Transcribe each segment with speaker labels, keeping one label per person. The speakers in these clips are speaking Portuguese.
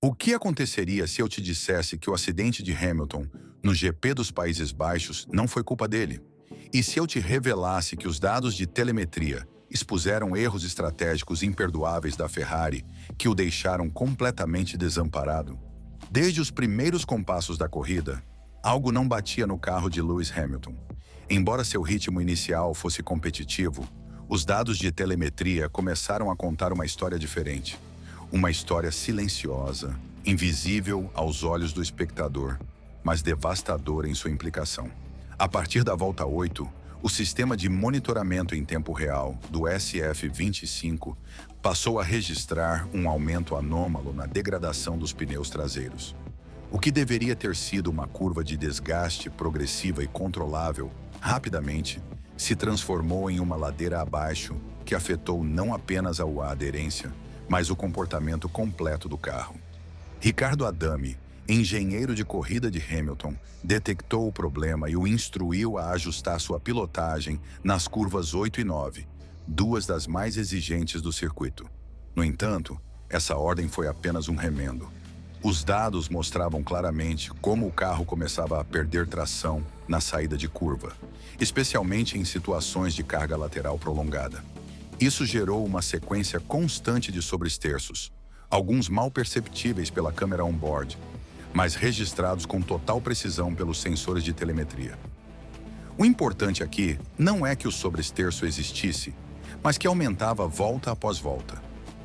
Speaker 1: O que aconteceria se eu te dissesse que o acidente de Hamilton no GP dos Países Baixos não foi culpa dele? E se eu te revelasse que os dados de telemetria expuseram erros estratégicos imperdoáveis da Ferrari que o deixaram completamente desamparado? Desde os primeiros compassos da corrida, algo não batia no carro de Lewis Hamilton. Embora seu ritmo inicial fosse competitivo, os dados de telemetria começaram a contar uma história diferente. Uma história silenciosa, invisível aos olhos do espectador, mas devastadora em sua implicação. A partir da volta 8, o sistema de monitoramento em tempo real do SF25 passou a registrar um aumento anômalo na degradação dos pneus traseiros. O que deveria ter sido uma curva de desgaste progressiva e controlável, rapidamente se transformou em uma ladeira abaixo que afetou não apenas a aderência, mas o comportamento completo do carro. Ricardo Adami, engenheiro de corrida de Hamilton, detectou o problema e o instruiu a ajustar sua pilotagem nas curvas 8 e 9, duas das mais exigentes do circuito. No entanto, essa ordem foi apenas um remendo. Os dados mostravam claramente como o carro começava a perder tração na saída de curva, especialmente em situações de carga lateral prolongada. Isso gerou uma sequência constante de sobresterços, alguns mal perceptíveis pela câmera on-board, mas registrados com total precisão pelos sensores de telemetria. O importante aqui não é que o sobresterço existisse, mas que aumentava volta após volta.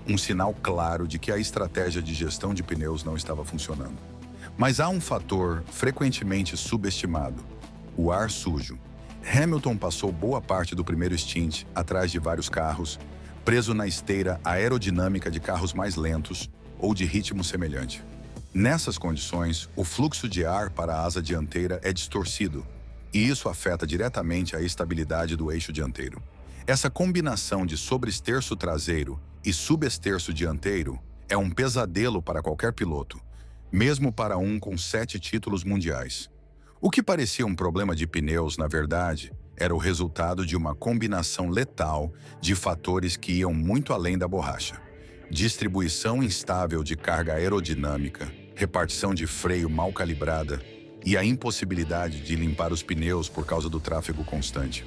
Speaker 1: Um sinal claro de que a estratégia de gestão de pneus não estava funcionando. Mas há um fator frequentemente subestimado: o ar sujo. Hamilton passou boa parte do primeiro stint atrás de vários carros, preso na esteira aerodinâmica de carros mais lentos ou de ritmo semelhante. Nessas condições, o fluxo de ar para a asa dianteira é distorcido, e isso afeta diretamente a estabilidade do eixo dianteiro. Essa combinação de sobresterço traseiro e subesterço dianteiro é um pesadelo para qualquer piloto, mesmo para um com 7 títulos mundiais. O que parecia um problema de pneus, na verdade, era o resultado de uma combinação letal de fatores que iam muito além da borracha. Distribuição instável de carga aerodinâmica, repartição de freio mal calibrada e a impossibilidade de limpar os pneus por causa do tráfego constante.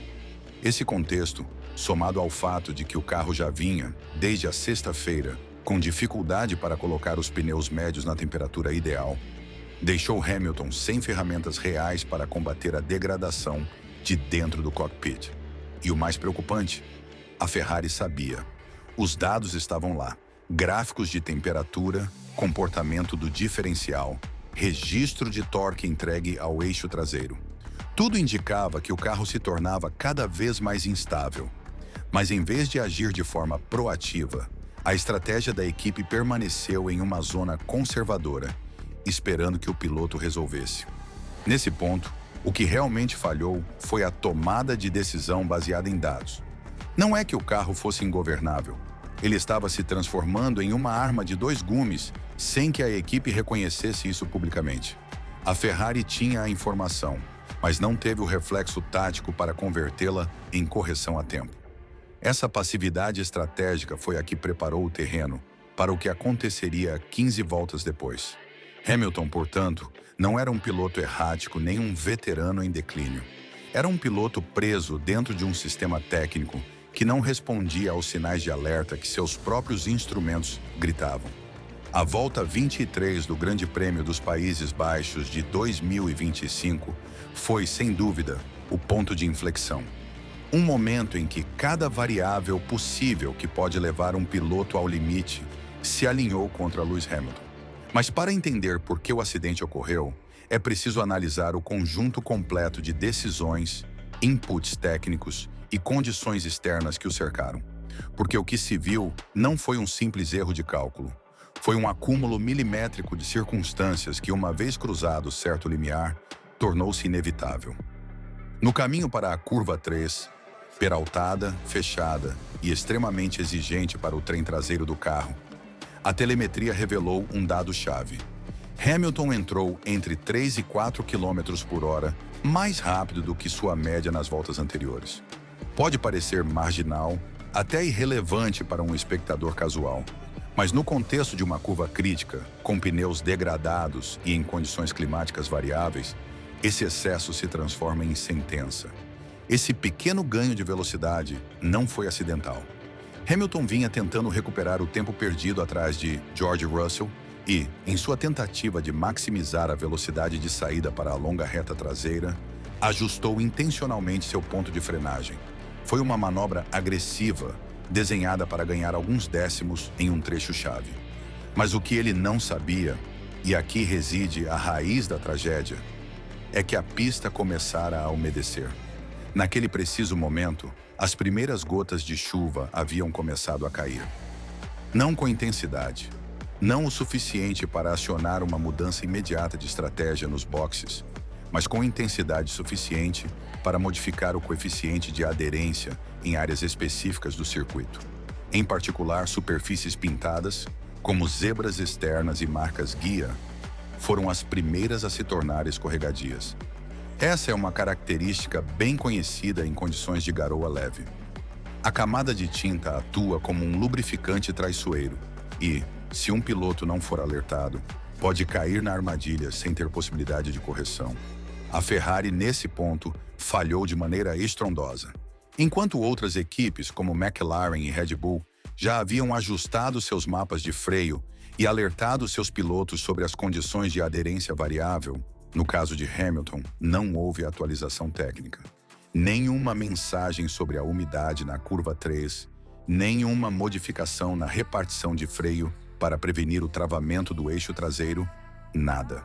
Speaker 1: Esse contexto, somado ao fato de que o carro já vinha, desde a sexta-feira, com dificuldade para colocar os pneus médios na temperatura ideal, deixou Hamilton sem ferramentas reais para combater a degradação de dentro do cockpit. E o mais preocupante, a Ferrari sabia. Os dados estavam lá: gráficos de temperatura, comportamento do diferencial, registro de torque entregue ao eixo traseiro. Tudo indicava que o carro se tornava cada vez mais instável. Mas em vez de agir de forma proativa, a estratégia da equipe permaneceu em uma zona conservadora, esperando que o piloto resolvesse. Nesse ponto, o que realmente falhou foi a tomada de decisão baseada em dados. Não é que o carro fosse ingovernável. Ele estava se transformando em uma arma de 2 gumes sem que a equipe reconhecesse isso publicamente. A Ferrari tinha a informação, mas não teve o reflexo tático para convertê-la em correção a tempo. Essa passividade estratégica foi a que preparou o terreno para o que aconteceria 15 voltas depois. Hamilton, portanto, não era um piloto errático nem um veterano em declínio. Era um piloto preso dentro de um sistema técnico que não respondia aos sinais de alerta que seus próprios instrumentos gritavam. A volta 23 do Grande Prêmio dos Países Baixos de 2025 foi, sem dúvida, o ponto de inflexão. Um momento em que cada variável possível que pode levar um piloto ao limite se alinhou contra Lewis Hamilton. Mas para entender por que o acidente ocorreu, é preciso analisar o conjunto completo de decisões, inputs técnicos e condições externas que o cercaram. Porque o que se viu não foi um simples erro de cálculo. Foi um acúmulo milimétrico de circunstâncias que, uma vez cruzado certo limiar, tornou-se inevitável. No caminho para a curva 3, peraltada, fechada e extremamente exigente para o trem traseiro do carro, a telemetria revelou um dado-chave. Hamilton entrou entre 3 e 4 km por hora, mais rápido do que sua média nas voltas anteriores. Pode parecer marginal, até irrelevante para um espectador casual, Mas no contexto de uma curva crítica, com pneus degradados e em condições climáticas variáveis, esse excesso se transforma em sentença. Esse pequeno ganho de velocidade não foi acidental. Hamilton vinha tentando recuperar o tempo perdido atrás de George Russell e, em sua tentativa de maximizar a velocidade de saída para a longa reta traseira, ajustou intencionalmente seu ponto de frenagem. Foi uma manobra agressiva, desenhada para ganhar alguns décimos em um trecho-chave. Mas o que ele não sabia, e aqui reside a raiz da tragédia, é que a pista começara a umedecer. Naquele preciso momento, as primeiras gotas de chuva haviam começado a cair. Não com intensidade, não o suficiente para acionar uma mudança imediata de estratégia nos boxes, mas com intensidade suficiente para modificar o coeficiente de aderência em áreas específicas do circuito. Em particular, superfícies pintadas, como zebras externas e marcas guia, foram as primeiras a se tornar escorregadias. Essa é uma característica bem conhecida em condições de garoa leve. A camada de tinta atua como um lubrificante traiçoeiro e, se um piloto não for alertado, pode cair na armadilha sem ter possibilidade de correção. A Ferrari, nesse ponto, falhou de maneira estrondosa. Enquanto outras equipes, como McLaren e Red Bull, já haviam ajustado seus mapas de freio e alertado seus pilotos sobre as condições de aderência variável, no caso de Hamilton, não houve atualização técnica. Nenhuma mensagem sobre a umidade na curva 3, nenhuma modificação na repartição de freio para prevenir o travamento do eixo traseiro, nada.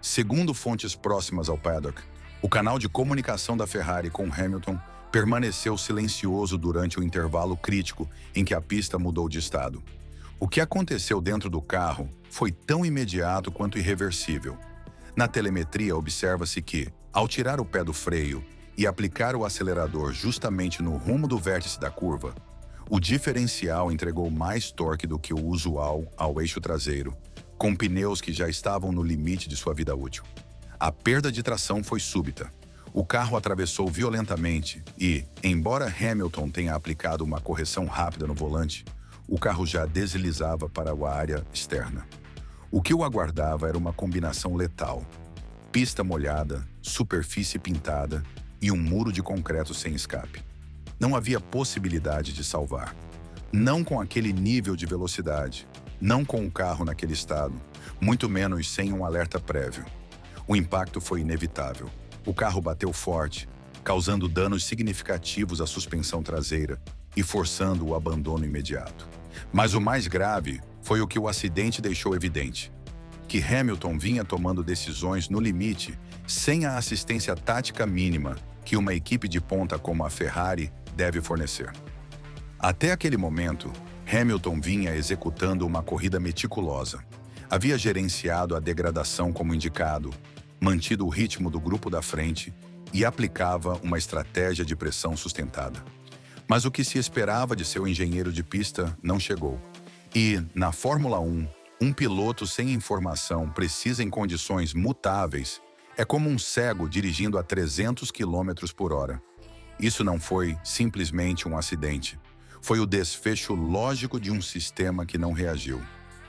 Speaker 1: Segundo fontes próximas ao paddock, o canal de comunicação da Ferrari com Hamilton permaneceu silencioso durante o intervalo crítico em que a pista mudou de estado. O que aconteceu dentro do carro foi tão imediato quanto irreversível. Na telemetria, observa-se que, ao tirar o pé do freio e aplicar o acelerador justamente no rumo do vértice da curva, o diferencial entregou mais torque do que o usual ao eixo traseiro, com pneus que já estavam no limite de sua vida útil. A perda de tração foi súbita. O carro atravessou violentamente e, embora Hamilton tenha aplicado uma correção rápida no volante, o carro já deslizava para a área externa. O que o aguardava era uma combinação letal: pista molhada, superfície pintada e um muro de concreto sem escape. Não havia possibilidade de salvar. Não com aquele nível de velocidade, não com o carro naquele estado, muito menos sem um alerta prévio. O impacto foi inevitável. O carro bateu forte, causando danos significativos à suspensão traseira e forçando o abandono imediato. Mas o mais grave foi o que o acidente deixou evidente: que Hamilton vinha tomando decisões no limite sem a assistência tática mínima que uma equipe de ponta como a Ferrari deve fornecer. Até aquele momento, Hamilton vinha executando uma corrida meticulosa. Havia gerenciado a degradação como indicado, mantido o ritmo do grupo da frente e aplicava uma estratégia de pressão sustentada. Mas o que se esperava de seu engenheiro de pista não chegou. E, na Fórmula 1, um piloto sem informação precisa em condições mutáveis é como um cego dirigindo a 300 km por hora. Isso não foi simplesmente um acidente. Foi o desfecho lógico de um sistema que não reagiu.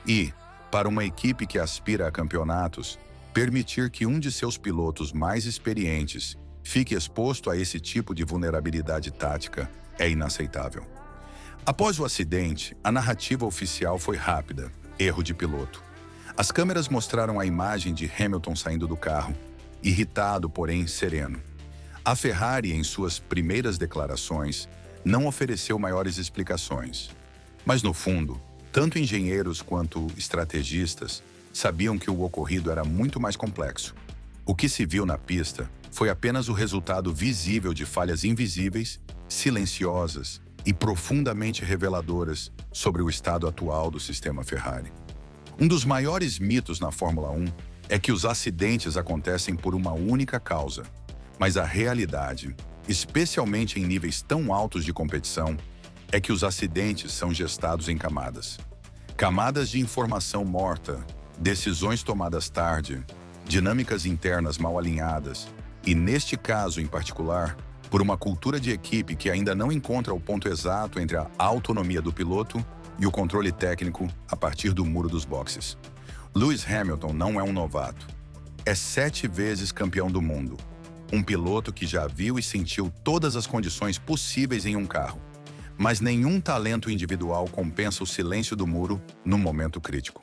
Speaker 1: E, para uma equipe que aspira a campeonatos, permitir que um de seus pilotos mais experientes fique exposto a esse tipo de vulnerabilidade tática é inaceitável. Após o acidente, a narrativa oficial foi rápida: erro de piloto. As câmeras mostraram a imagem de Hamilton saindo do carro, irritado, porém sereno. A Ferrari, em suas primeiras declarações, não ofereceu maiores explicações. Mas, no fundo, tanto engenheiros quanto estrategistas sabiam que o ocorrido era muito mais complexo. O que se viu na pista foi apenas o resultado visível de falhas invisíveis, silenciosas e profundamente reveladoras sobre o estado atual do sistema Ferrari. Um dos maiores mitos na Fórmula 1 é que os acidentes acontecem por uma única causa, mas a realidade, especialmente em níveis tão altos de competição, é que os acidentes são gestados em camadas. Camadas de informação morta, decisões tomadas tarde, dinâmicas internas mal alinhadas e, neste caso em particular, por uma cultura de equipe que ainda não encontra o ponto exato entre a autonomia do piloto e o controle técnico a partir do muro dos boxes. Lewis Hamilton não é um novato. É 7 vezes campeão do mundo. Um piloto que já viu e sentiu todas as condições possíveis em um carro. Mas nenhum talento individual compensa o silêncio do muro no momento crítico.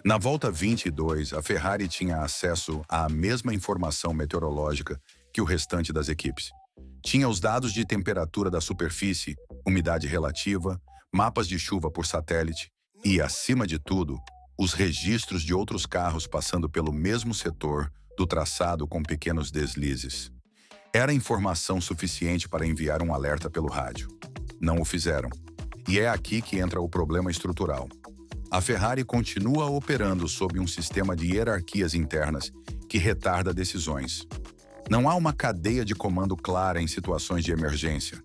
Speaker 1: Na volta 22, a Ferrari tinha acesso à mesma informação meteorológica que o restante das equipes. Tinha os dados de temperatura da superfície, umidade relativa, mapas de chuva por satélite e, acima de tudo, os registros de outros carros passando pelo mesmo setor do traçado com pequenos deslizes. Era informação suficiente para enviar um alerta pelo rádio. Não o fizeram. E é aqui que entra o problema estrutural. A Ferrari continua operando sob um sistema de hierarquias internas que retarda decisões. Não há uma cadeia de comando clara em situações de emergência.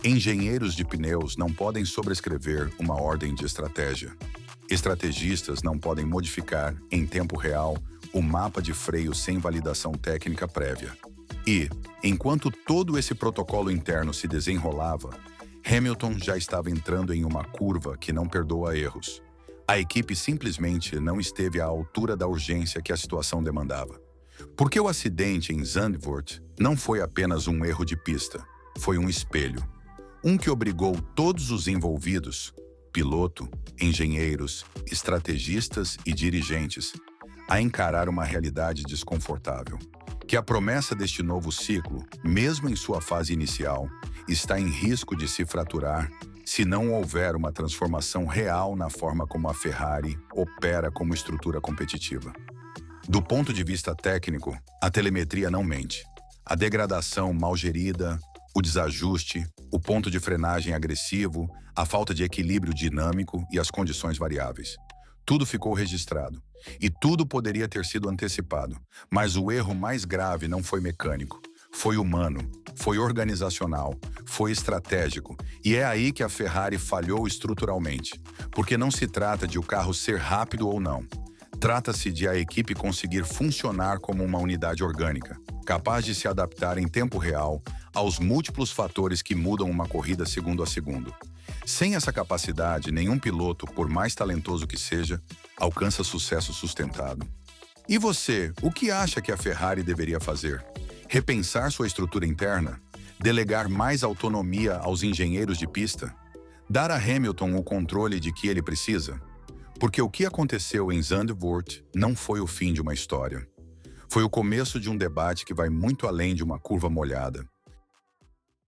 Speaker 1: Engenheiros de pneus não podem sobrescrever uma ordem de estratégia. Estrategistas não podem modificar, em tempo real, o mapa de freio sem validação técnica prévia. E, enquanto todo esse protocolo interno se desenrolava, Hamilton já estava entrando em uma curva que não perdoa erros. A equipe simplesmente não esteve à altura da urgência que a situação demandava. Porque o acidente em Zandvoort não foi apenas um erro de pista, foi um espelho. Um que obrigou todos os envolvidos, piloto, engenheiros, estrategistas e dirigentes, a encarar uma realidade desconfortável. Que a promessa deste novo ciclo, mesmo em sua fase inicial, está em risco de se fraturar se não houver uma transformação real na forma como a Ferrari opera como estrutura competitiva. Do ponto de vista técnico, a telemetria não mente. A degradação mal gerida, o desajuste, o ponto de frenagem agressivo, a falta de equilíbrio dinâmico e as condições variáveis. Tudo ficou registrado. E tudo poderia ter sido antecipado. Mas o erro mais grave não foi mecânico. Foi humano, foi organizacional, foi estratégico. E é aí que a Ferrari falhou estruturalmente. Porque não se trata de o carro ser rápido ou não. Trata-se de a equipe conseguir funcionar como uma unidade orgânica, capaz de se adaptar em tempo real aos múltiplos fatores que mudam uma corrida segundo a segundo. Sem essa capacidade, nenhum piloto, por mais talentoso que seja, alcança sucesso sustentado. E você, o que acha que a Ferrari deveria fazer? Repensar sua estrutura interna? Delegar mais autonomia aos engenheiros de pista? Dar a Hamilton o controle de que ele precisa? Porque o que aconteceu em Zandvoort não foi o fim de uma história. Foi o começo de um debate que vai muito além de uma curva molhada.